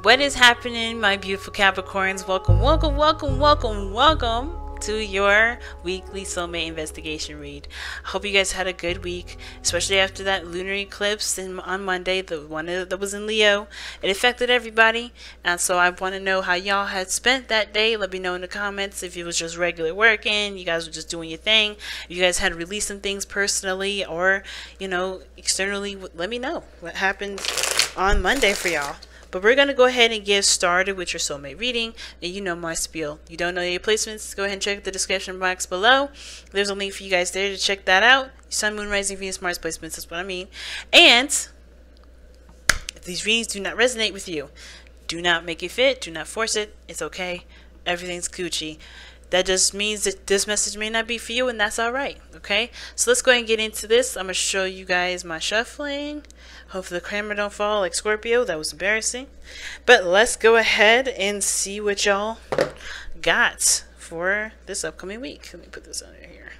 What is happening, my beautiful Capricorns? Welcome, welcome, welcome, welcome, welcome to your weekly soulmate investigation read. I hope you guys had a good week, especially after that lunar eclipse on Monday, the one that was in Leo. It affected everybody, and so I want to know how y'all had spent that day. Let me know in the comments if it was just regular working, you guys were just doing your thing, if you guys had to release some things personally or, you know, externally. Let me know what happened on Monday for y'all. But we're going to go ahead and get started with your soulmate reading. And you know my spiel. You don't know your placements, go ahead and check the description box below. There's a link for you guys there to check that out. Sun, Moon, Rising, Venus, Mars placements, that's what I mean. And if these readings do not resonate with you, do not make it fit. Do not force it. It's okay. Everything's Gucci. That just means that this message may not be for you, and that's alright. Okay? So let's go ahead and get into this. I'm going to show you guys my shuffling. Hopefully the camera don't fall like Scorpio. That was embarrassing. But let's go ahead and see what y'all got for this upcoming week. Let me put this under here.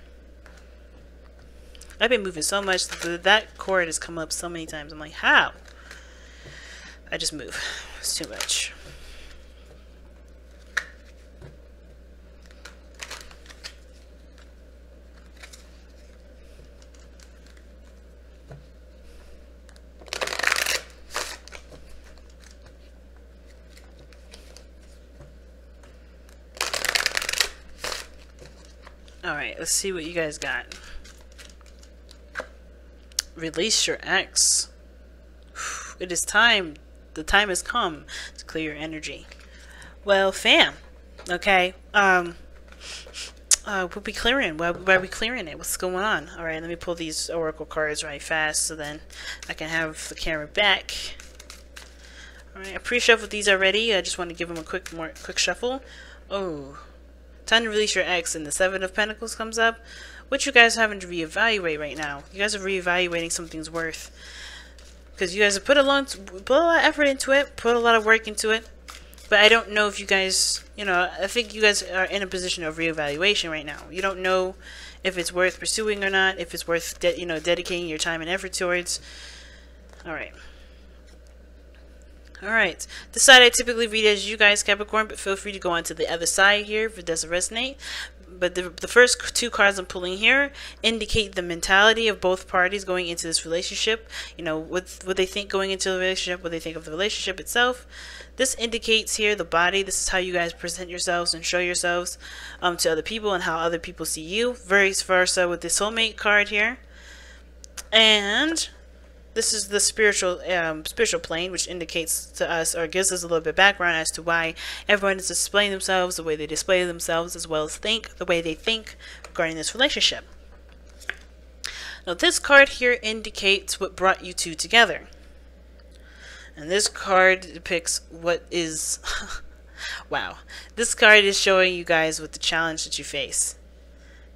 I've been moving so much that cord has come up so many times. I'm like, how? I just move. It's too much. Alright, let's see what you guys got. Release your ex. It is time. The time has come to clear your energy. Well, fam. Okay. We'll be clearing. Why are we clearing it? What's going on? Alright, let me pull these oracle cards right fast so then I can have the camera back. Alright, I pre-shuffled these already. I just want to give them a quick shuffle. Oh. Time to release your ex, and the Seven of Pentacles comes up. What you guys having to reevaluate right now? You guys are reevaluating something's worth. Because you guys have put a lot of effort into it, put a lot of work into it. But I don't know if you guys, you know, I think you guys are in a position of reevaluation right now. You don't know if it's worth pursuing or not, if it's worth, dedicating your time and effort towards. Alright. Alright, this side I typically read as you guys, Capricorn, but feel free to go on to the other side here if it doesn't resonate. But the first two cards I'm pulling here indicate the mentality of both parties going into this relationship. You know, what they think going into the relationship, what they think of the relationship itself. This indicates here the body. This is how you guys present yourselves and show yourselves to other people and how other people see you. Vice versa with the soulmate card here. And this is the spiritual plane, which indicates to us or gives us a little bit of background as to why everyone is displaying themselves the way they display themselves, as well as think the way they think regarding this relationship. Now, this card here indicates what brought you two together. And this card depicts what is... wow. This card is showing you guys what the challenge that you face.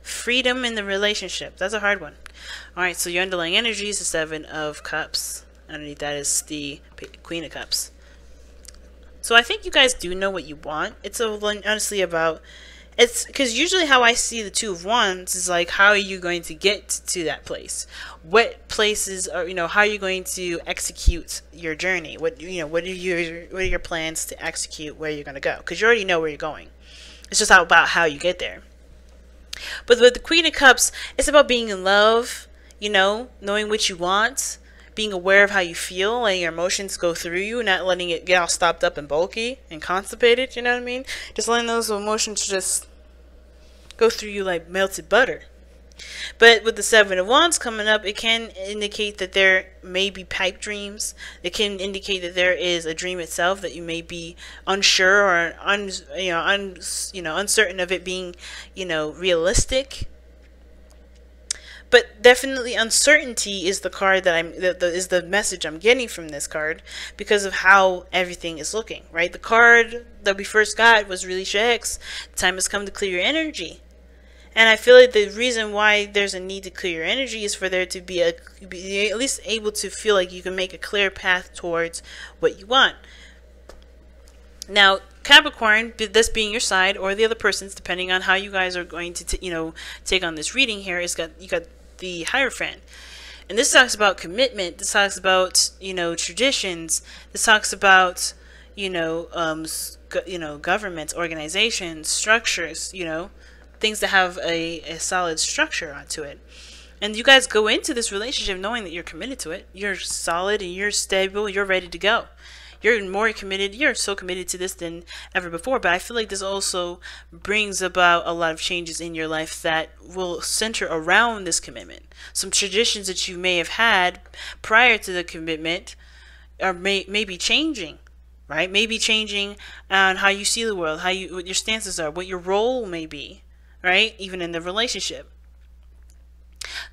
Freedom in the relationship. That's a hard one. Alright, so your underlying energy is the Seven of Cups. Underneath that is the Queen of Cups. So I think you guys do know what you want. It's honestly about... It's because usually how I see the Two of Wands is like, how are you going to get to that place? What places are, how are you going to execute your journey? What are your plans to execute where you're going to go? Because you already know where you're going. It's just about how you get there. But with the Queen of Cups, it's about being in love, knowing what you want, being aware of how you feel, letting your emotions go through you, not letting it get all stopped up and bulky and constipated, you know what I mean? Just letting those emotions just go through you like melted butter. But with the Seven of Wands coming up, it can indicate that there may be pipe dreams. It can indicate that there is a dream itself that you may be unsure or uncertain of it being, realistic. But definitely uncertainty is the card that is the message I'm getting from this card because of how everything is looking, right? The card that we first got was Release Your Ex. The time has come to clear your energy. And I feel like the reason why there's a need to clear your energy is for there to be at least able to feel like you can make a clear path towards what you want. Now, Capricorn, this being your side or the other person's, depending on how you guys are going to, take on this reading here, you got the Hierophant. And this talks about commitment. This talks about, traditions. This talks about, governments, organizations, structures, things that have a solid structure onto it. And you guys go into this relationship knowing that you're committed to it. You're solid and you're stable. You're ready to go. You're more committed. You're so committed to this than ever before. But I feel like this also brings about a lot of changes in your life that will center around this commitment. Some traditions that you may have had prior to the commitment are may be changing, right? Maybe changing on how you see the world, what your stances are, what your role may be, right? Even in the relationship.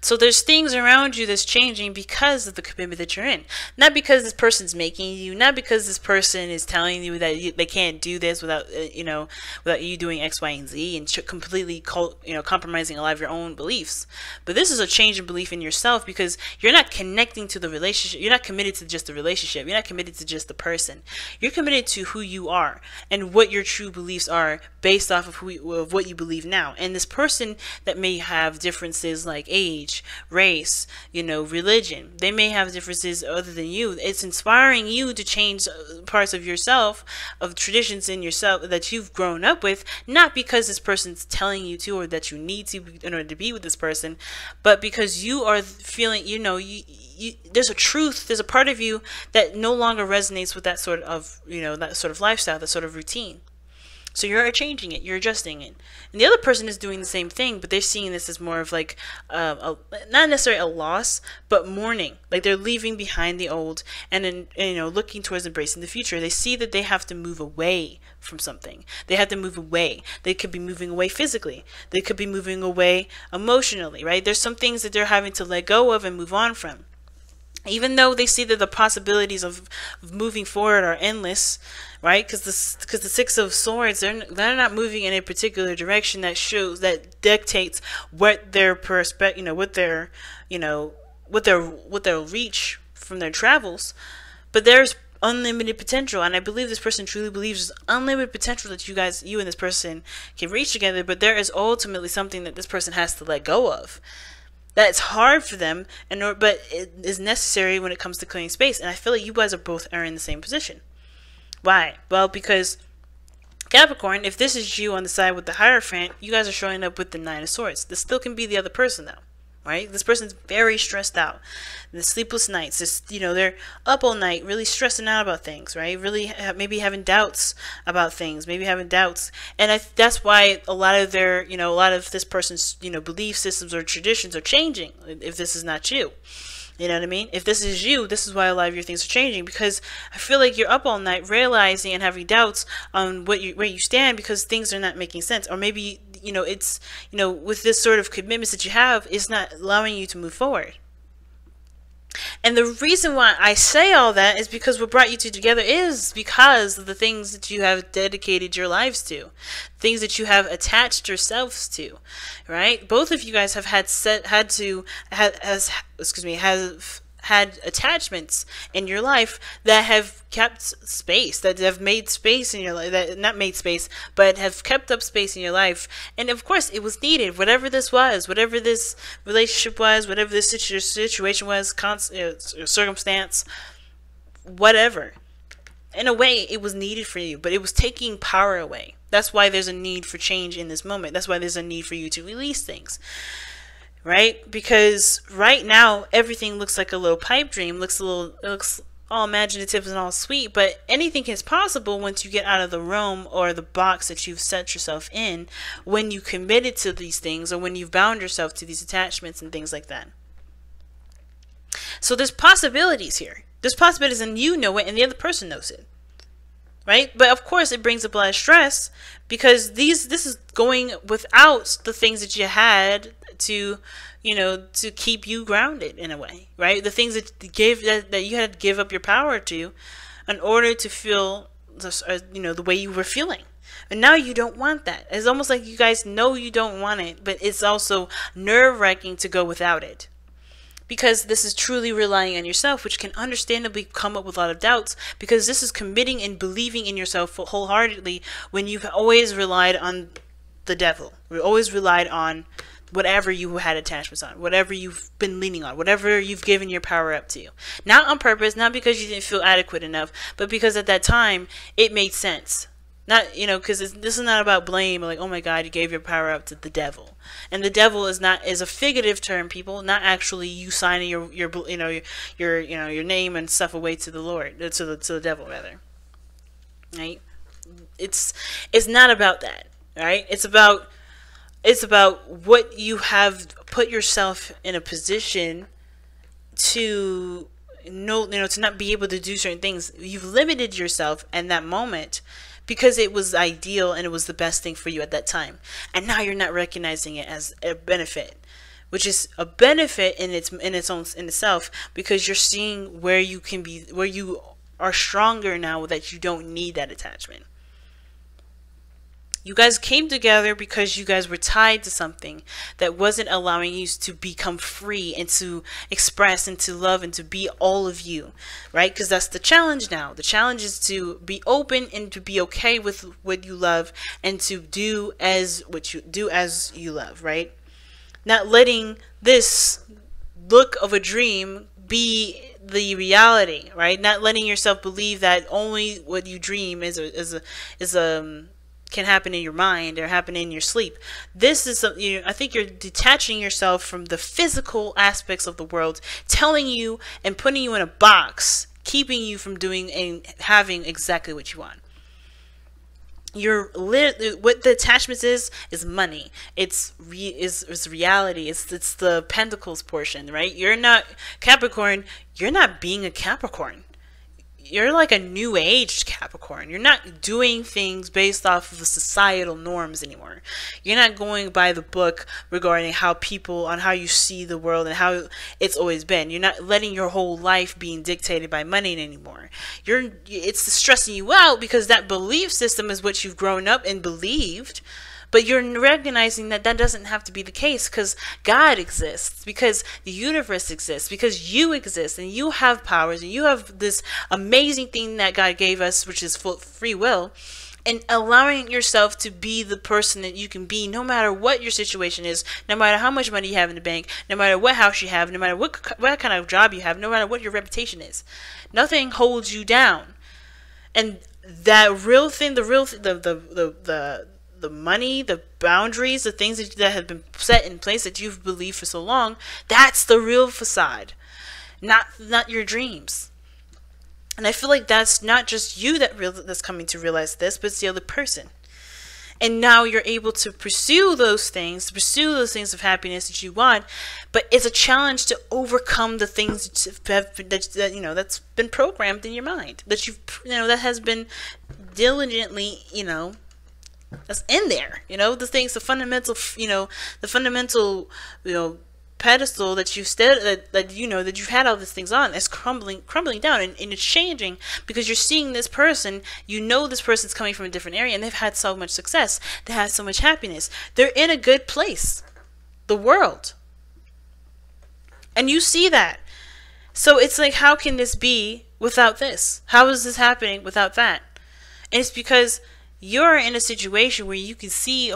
So there's things around you that's changing because of the commitment that you're in. Not because this person's making you, not because this person is telling you that they can't do this without, without you doing X, Y, and Z and completely, compromising a lot of your own beliefs. But this is a change in belief in yourself because you're not connecting to the relationship. You're not committed to just the relationship. You're not committed to just the person. You're committed to who you are and what your true beliefs are based off of what you believe now. And this person that may have differences like age, race, religion, they may have differences other than you. It's inspiring you to change parts of yourself, of traditions in yourself that you've grown up with, not because this person's telling you to or that you need to in order to be with this person, but because you are feeling, there's a truth, there's a part of you that no longer resonates with that sort of, that sort of lifestyle, that sort of routine. So you're changing it, you're adjusting it. And the other person is doing the same thing, but they're seeing this as more of like, not necessarily a loss, but mourning. Like they're leaving behind the old and then, looking towards embracing the future. They see that they have to move away from something. They have to move away. They could be moving away physically. They could be moving away emotionally, right? There's some things that they're having to let go of and move on from. Even though they see that the possibilities of moving forward are endless, right? Because the Six of Swords, they're not moving in a particular direction that dictates what their perspective, what their reach from their travels. But there's unlimited potential, and I believe this person truly believes there's unlimited potential that you and this person can reach together. But there is ultimately something that this person has to let go of. That's hard for them, but it is necessary when it comes to clearing space. And I feel like you guys are in the same position. Why? Well, because Capricorn, if this is you on the side with the Hierophant, you guys are showing up with the Nine of Swords. This still can be the other person, though. Right? This person's very stressed out. The sleepless nights, they're up all night, really stressing out about things, right? Really, maybe having doubts about things, and that's why a lot of a lot of this person's, belief systems or traditions are changing. If this is not you. You know what I mean? If this is you, this is why a lot of your things are changing, because I feel like you're up all night realizing and having doubts on where you stand because things are not making sense. Or maybe, it's, with this sort of commitments that you have, it's not allowing you to move forward. And the reason why I say all that is because what brought you two together is because of the things that you have dedicated your lives to, things that you have attached yourselves to, right? Both of you guys have had attachments in your life that have kept space, that have made space in your life, that not made space, but have kept up space in your life. And of course it was needed, whatever this was, whatever this relationship was, whatever this situation was, circumstance, whatever. In a way, it was needed for you, but it was taking power away. That's why there's a need for change in this moment. That's why there's a need for you to release things. Right? Because right now everything looks like a little pipe dream, it looks all imaginative and all sweet, but anything is possible once you get out of the realm or the box that you've set yourself in when you committed to these things or when you've bound yourself to these attachments and things like that. So there's possibilities here. There's possibilities, and you know it and the other person knows it. Right? But of course it brings up a lot of stress because this is going without the things that you had to keep you grounded in a way, right? The things that you had to give up your power to in order to feel the way you were feeling. And now you don't want that. It's almost like you guys know you don't want it, but it's also nerve-wracking to go without it. Because this is truly relying on yourself, which can understandably come up with a lot of doubts, because this is committing and believing in yourself wholeheartedly when you've always relied on the devil. We've always relied on whatever you had attachments on, whatever you've been leaning on, whatever you've given your power up to. Not on purpose, not because you didn't feel adequate enough, but because at that time it made sense. Not, you know, because this is not about blame, like, oh my God, you gave your power up to the devil. And the devil is a figurative term, people, not actually you signing your name and stuff away to the Lord, to the devil rather. Right? It's not about that, right? It's about what you have put yourself in a position to to not be able to do certain things. You've limited yourself in that moment because it was ideal and it was the best thing for you at that time. And now you're not recognizing it as a benefit, which is a benefit in itself, because you're seeing where you can be, where you are stronger now, that you don't need that attachment. You guys came together because you guys were tied to something that wasn't allowing you to become free and to express and to love and to be all of you, right? Because that's the challenge now. The challenge is to be open and to be okay with what you love and to do as you love, right? Not letting this look of a dream be the reality, right? Not letting yourself believe that only what you dream can happen in your mind or happen in your sleep. This is something, I think you're detaching yourself from the physical aspects of the world, telling you and putting you in a box, keeping you from doing and having exactly what you want. What the attachments is money. It's reality. It's the pentacles portion, right? You're not Capricorn. You're not being a Capricorn. You're like a new age Capricorn. You're not doing things based off of the societal norms anymore. You're not going by the book regarding how you see the world and how it's always been. You're not letting your whole life being dictated by money anymore. It's stressing you out because that belief system is what you've grown up and believed. But you're recognizing that doesn't have to be the case, because God exists, because the universe exists, because you exist and you have powers and you have this amazing thing that God gave us, which is free will, and allowing yourself to be the person that you can be no matter what your situation is, no matter how much money you have in the bank, no matter what house you have, no matter what kind of job you have, no matter what your reputation is. Nothing holds you down. And that real thing, the money, the boundaries, the things that have been set in place that you've believed for so long, that's the real facade, not your dreams. And I feel like that's not just you that's coming to realize this, but it's the other person. And now you're able to pursue those things of happiness that you want, but it's a challenge to overcome the things that's been programmed in your mind, that has been diligently, that's in there, the things, the fundamental pedestal that you've had all these things on is crumbling down, and it's changing because you're seeing this person. This person's coming from a different area and they've had so much success, they have so much happiness, they're in a good place, the world, and you see that. So it's like, how can this be without this? How is this happening without that? And it's because you're in a situation where you can see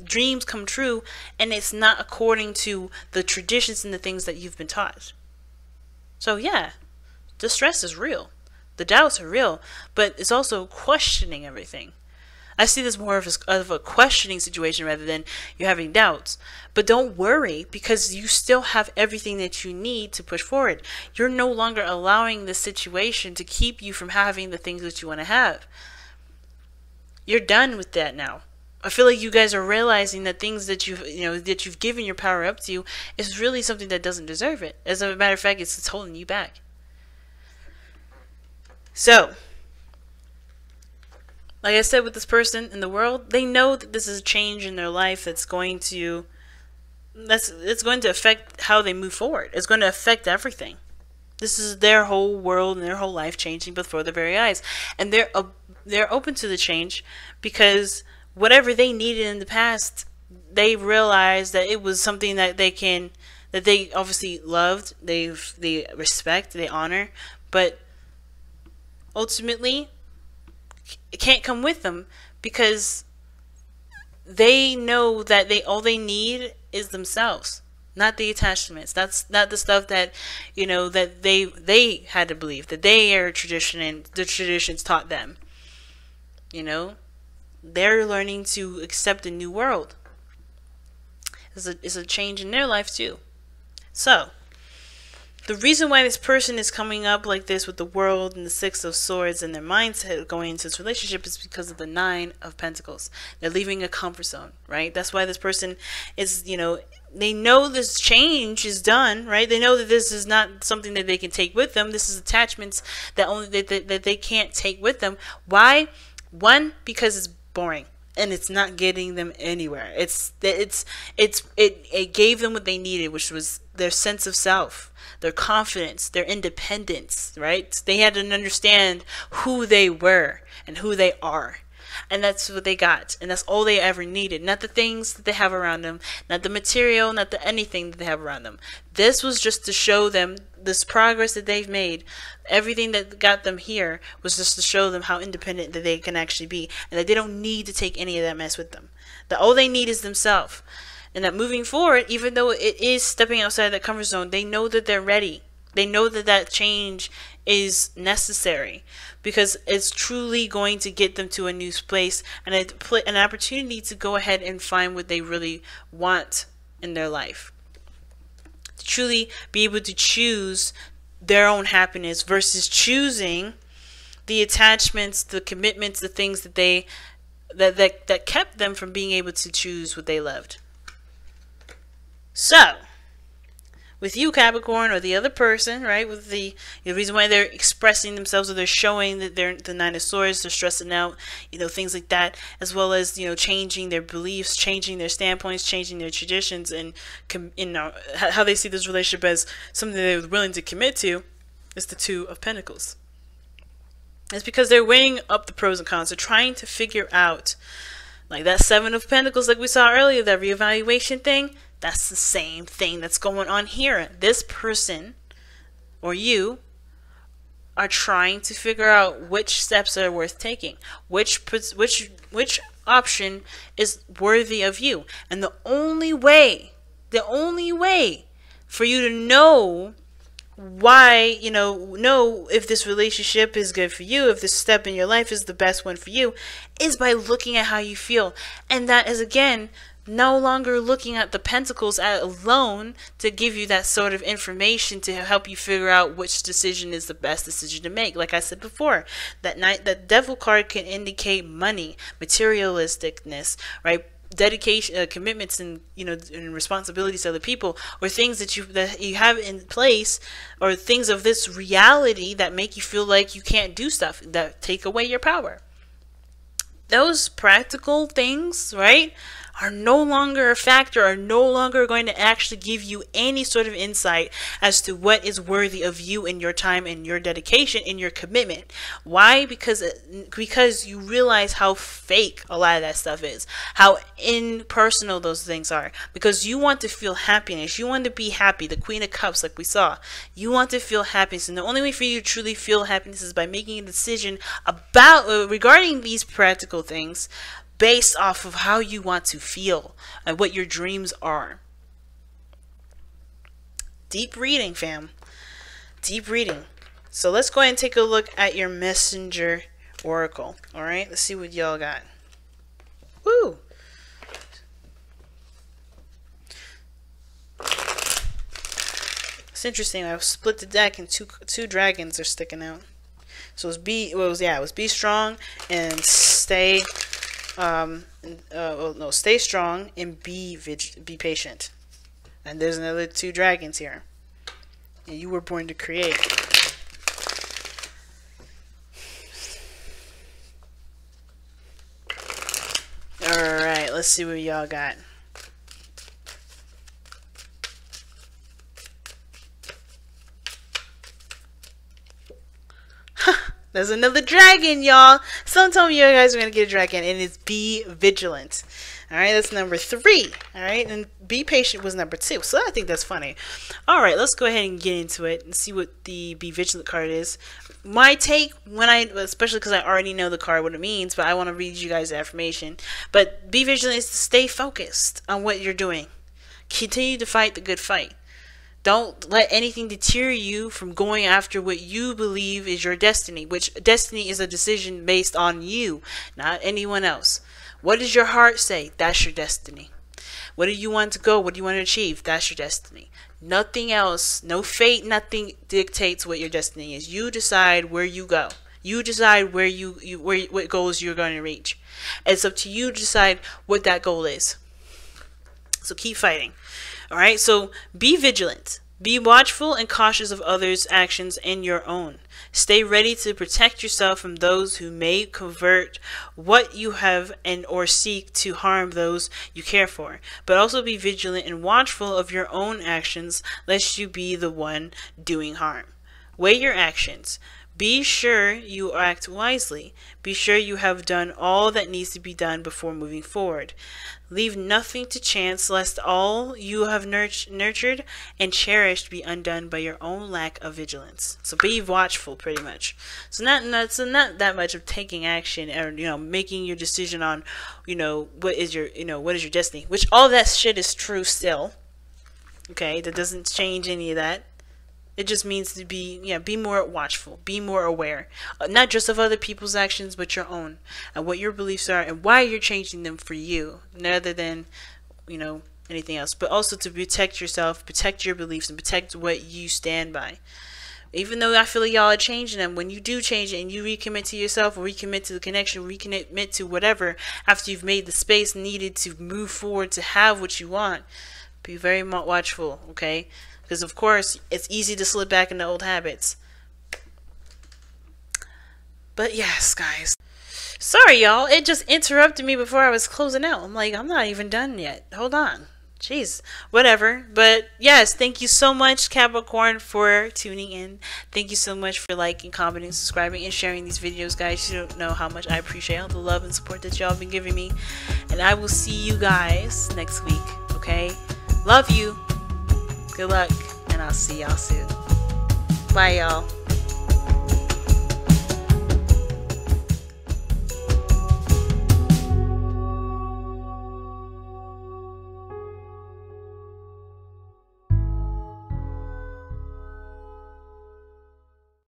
dreams come true, and it's not according to the traditions and the things that you've been taught. So yeah, the stress is real, the doubts are real, but it's also questioning everything. I see this more of a questioning situation rather than you having doubts. But don't worry, because you still have everything that you need to push forward. You're no longer allowing the situation to keep you from having the things that you want to have. You're done with that now. I feel like you guys are realizing that things that you've given your power up to is really something that doesn't deserve it. As a matter of fact, it's holding you back. So, like I said, with this person in the world, they know that this is a change in their life it's going to affect how they move forward. It's going to affect everything. This is their whole world and their whole life changing before their very eyes, and they're open to the change because whatever they needed in the past, they realized that it was something that they obviously loved, they respect, they honor, but ultimately it can't come with them because they know that all they need is themselves, not the attachments. That's not the stuff that, you know, that they had to believe, that their tradition and the traditions taught them. You know, they're learning to accept a new world. It's a change in their life too. So the reason why this person is coming up like this with the World and the Six of Swords and their mindset going into this relationship is because of the Nine of Pentacles. They're leaving a comfort zone, right? That's why this person is, you know, they know this change is done, right? They know that this is not something that they can take with them. This is attachments that only that they can't take with them. Why? One, because it's boring and it's not getting them anywhere. It gave them what they needed, which was their sense of self, their confidence, their independence, right? They had to understand who they were and who they are. And that's what they got. And that's all they ever needed. Not the things that they have around them, not the material, not the anything that they have around them. This was just to show them this progress that they've made. Everything that got them here was just to show them how independent that they can actually be. And that they don't need to take any of that mess with them. That all they need is themselves. And that moving forward, even though it is stepping outside that comfort zone, they know that they're ready. They know that that change is necessary because it's truly going to get them to a new place and an opportunity to go ahead and find what they really want in their life. To truly be able to choose their own happiness versus choosing the attachments, the commitments, the things that that kept them from being able to choose what they loved. So, with you, Capricorn, or the other person, right, with the reason why they're expressing themselves or they're showing that they're the Nine of Swords, they're stressing out, you know, things like that, as well as, you know, changing their beliefs, changing their standpoints, changing their traditions, and, you know, how they see this relationship as something they're willing to commit to, is the Two of Pentacles. It's because they're weighing up the pros and cons. They're trying to figure out, like that Seven of Pentacles, like we saw earlier, that reevaluation thing. That's the same thing that's going on here. This person, or you, are trying to figure out which steps are worth taking, which option is worthy of you. And the only way for you to know why, you know if this relationship is good for you, if this step in your life is the best one for you, is by looking at how you feel. And that is, again, no longer looking at the pentacles alone to give you that sort of information to help you figure out which decision is the best decision to make. Like I said before, that devil card can indicate money, materialisticness, right? Dedication, commitments, and, you know, and responsibilities to other people, or things that you have in place, or things of this reality that make you feel like you can't do stuff, that take away your power. Those practical things, right, are no longer a factor, are no longer going to actually give you any sort of insight as to what is worthy of you in your time and your dedication and your commitment. Why? Because you realize how fake a lot of that stuff is, how impersonal those things are. Because you want to feel happiness, you want to be happy, the Queen of Cups, like we saw. You want to feel happiness, and the only way for you to truly feel happiness is by making a decision about regarding these practical things, based off of how you want to feel and what your dreams are. Deep reading, fam. Deep reading. So let's go ahead and take a look at your Messenger Oracle. Alright, let's see what y'all got. Woo! It's interesting. I split the deck and two dragons are sticking out. So it was be strong and stay stay strong and be patient. And there's another two dragons here. And you were born to create. Alright, let's see what y'all got. There's another dragon, y'all. Someone told me you guys are going to get a dragon, and it's be vigilant. All right, that's number 3. All right, and be patient was number 2. So I think that's funny. All right, let's go ahead and get into it and see what the be vigilant card is. My take, especially because I already know the card, what it means, but I want to read you guys the affirmation. But be vigilant is to stay focused on what you're doing. Continue to fight the good fight. Don't let anything deter you from going after what you believe is your destiny, which destiny is a decision based on you, not anyone else. What does your heart say? That's your destiny. What do you want to go? What do you want to achieve? That's your destiny. Nothing else, no fate, nothing dictates what your destiny is. You decide where you go. You decide what goals you're going to reach. It's up to you to decide what that goal is. So keep fighting. All right, so be vigilant. Be watchful and cautious of others' actions and your own. Stay ready to protect yourself from those who may convert what you have or seek to harm those you care for. But also be vigilant and watchful of your own actions, lest you be the one doing harm. Weigh your actions. Be sure you act wisely. Be sure you have done all that needs to be done before moving forward. Leave nothing to chance, lest all you have nurtured and cherished be undone by your own lack of vigilance. So be watchful, pretty much. So not that much of taking action or making your decision on what is your destiny. Which all that shit is true still. Okay, that doesn't change any of that. It just means to be more watchful, be more aware, not just of other people's actions, but your own, and what your beliefs are, and why you're changing them for you, rather than, anything else. But also to protect yourself, protect your beliefs, and protect what you stand by. Even though I feel like y'all are changing them, when you do change it and you recommit to yourself, or recommit to the connection, recommit to whatever, after you've made the space needed to move forward to have what you want, be very watchful, okay? Because, of course, it's easy to slip back into old habits. But, yes, guys. Sorry, y'all. It just interrupted me before I was closing out. I'm like, I'm not even done yet. Hold on. Jeez. Whatever. But, yes, thank you so much, Capricorn, for tuning in. Thank you so much for liking, commenting, subscribing, and sharing these videos, guys. You don't know how much I appreciate all the love and support that y'all have been giving me. And I will see you guys next week, okay? Love you. Good luck, and I'll see y'all soon. Bye, y'all.